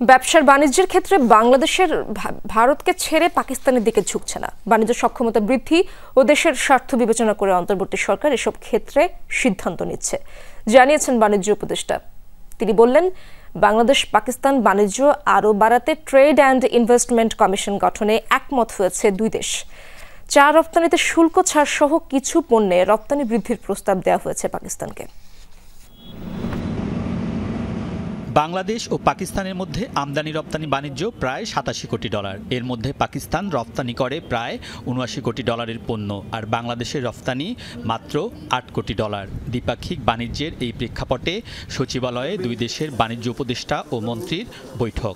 ব্যবসার বাণিজ্যের ক্ষেত্রে বাংলাদেশের ভারতকে ছেড়ে পাকিস্তানের দিকে ঝুঁকছে না। বাণিজ্য সক্ষমতা বৃদ্ধি ও দেশের স্বার্থ বিবেচনা করে অন্তর্বর্তী সরকার এসব ক্ষেত্রে সিদ্ধান্ত নিচ্ছে, জানিয়েছেন বাণিজ্য উপদেষ্টা। তিনি বললেন, বাংলাদেশ পাকিস্তান বাণিজ্য আরও বাড়াতে ট্রেড অ্যান্ড ইনভেস্টমেন্ট কমিশন গঠনে একমত হয়েছে দুই দেশ। চা রপ্তানিতে শুল্ক ছাড় সহ কিছু পণ্যে রপ্তানি বৃদ্ধির প্রস্তাব দেওয়া হয়েছে পাকিস্তানকে। বাংলাদেশ ও পাকিস্তানের মধ্যে আমদানি রপ্তানি বাণিজ্য প্রায় 87 কোটি ডলার। এর মধ্যে পাকিস্তান রপ্তানি করে প্রায় 79 কোটি ডলারের পণ্য, আর বাংলাদেশের রপ্তানি মাত্র 8 কোটি ডলার। দ্বিপাক্ষিক বাণিজ্যের এই প্রেক্ষাপটে সচিবালয়ে দুই দেশের বাণিজ্য উপদেষ্টা ও মন্ত্রীর বৈঠক।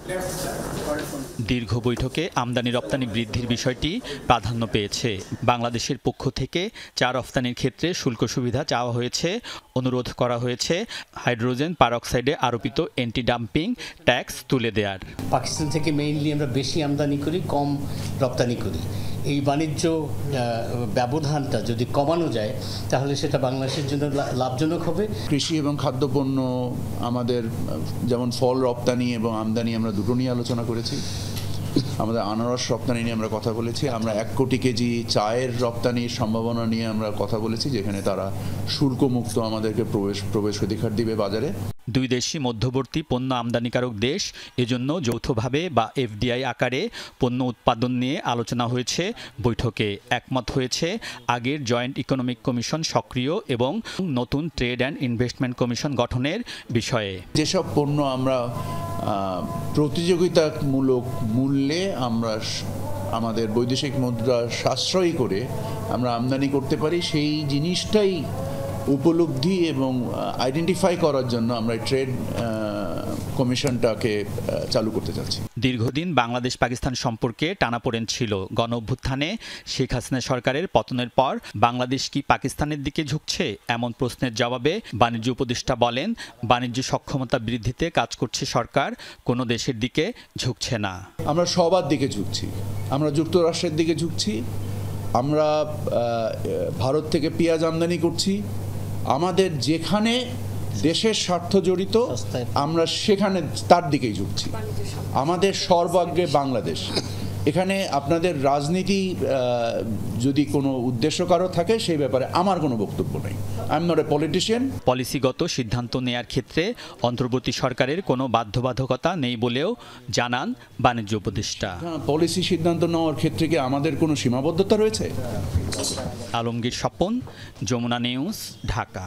দীর্ঘ বৈঠকে আমদানি রপ্তানি বৃদ্ধির বিষয়টি প্রাধান্য পেয়েছে। বাংলাদেশের পক্ষ থেকে চা রপ্তানির ক্ষেত্রে শুল্ক সুবিধা চাওয়া হয়েছে, অনুরোধ করা হয়েছে হাইড্রোজেন পারঅক্সাইডে আরোপিত অ্যান্টি ডাম্পিং ট্যাক্স তুলে দেওয়ার। পাকিস্তান থেকে মেইনলি আমরা বেশি আমদানি করি, কম রপ্তানি করি। এই বাণিজ্য ব্যবধানটা যদি কমানো যায় তাহলে সেটা বাংলাদেশের জন্য লাভজনক হবে। কৃষি এবং খাদ্যপণ্য আমাদের যেমন ফল রপ্তানি এবং আমদানি আমরা দুটো নিয়ে আলোচনা করেছি। আমাদের আনারস রপ্তানি নিয়ে আমরা কথা বলেছি। আমরা 1 কোটি কেজি চায়ের রপ্তানির সম্ভাবনা নিয়ে আমরা কথা বলেছি, যেখানে তারা শুল্কমুক্ত আমাদেরকে প্রবেশ অধিকার দিবে বাজারে। দুই দেশই মধ্যবর্তী পণ্য আমদানিকারক দেশ, এজন্য যৌথভাবে বা এফডিআই আকারে পণ্য উৎপাদন নিয়ে আলোচনা হয়েছে। বৈঠকে একমত হয়েছে আগের জয়েন্ট ইকোনমিক কমিশন সক্রিয় এবং নতুন ট্রেড অ্যান্ড ইনভেস্টমেন্ট কমিশন গঠনের বিষয়ে। যেসব পণ্য আমরা প্রতিযোগিতামূলক মূল্যে আমরা আমাদের বৈদেশিক মুদ্রা সাশ্রয়ী করে আমরা আমদানি করতে পারি, সেই জিনিসটাই উপলব্ধি এবং আইডেন্টিফাই করার জন্য আমরা ট্রেড কমিশনটাকে চালু করতে যাচ্ছি। দীর্ঘদিন বাংলাদেশ পাকিস্তান সম্পর্কে টানাপোড়েন ছিল। গণ অভ্যুত্থানে শেখ হাসিনা সরকারের পতনের পর বাংলাদেশ কি পাকিস্তানের দিকে ঝুঁকছে, এমন প্রশ্নের জবাবে বাণিজ্য উপদেষ্টা বলেন, বাণিজ্য সক্ষমতা বৃদ্ধিতে কাজ করছে সরকার, কোনো দেশের দিকে ঝুঁকছে না। আমরা সবার দিকে ঝুঁকছি। আমরা যুক্তরাষ্ট্রের দিকে ঝুঁকছি, আমরা ভারত থেকে পেঁয়াজ আমদানি করছি। আমাদের যেখানে দেশের স্বার্থ জড়িত আমরা সেখানে তার দিকেই ঝুঁকছি। আমাদের সর্বাগ্রে বাংলাদেশ। এখানে আপনাদের রাজনীতি যদি কোনো উদ্দেশ্য কারো থাকে সেই ব্যাপারে আমার কোনো বক্তব্য নেই। I am not a politician. পলিসিগত সিদ্ধান্ত নেয়ার ক্ষেত্রে অন্তর্বর্তী সরকারের কোনো বাধ্যবাধকতা নেই বলেও জানান বাণিজ্য উপদেষ্টা। পলিসি সিদ্ধান্ত নেওয়ার ক্ষেত্রে কি আমাদের কোনো সীমাবদ্ধতা রয়েছে? আলমগীর স্বপন, যমুনা নিউজ, ঢাকা।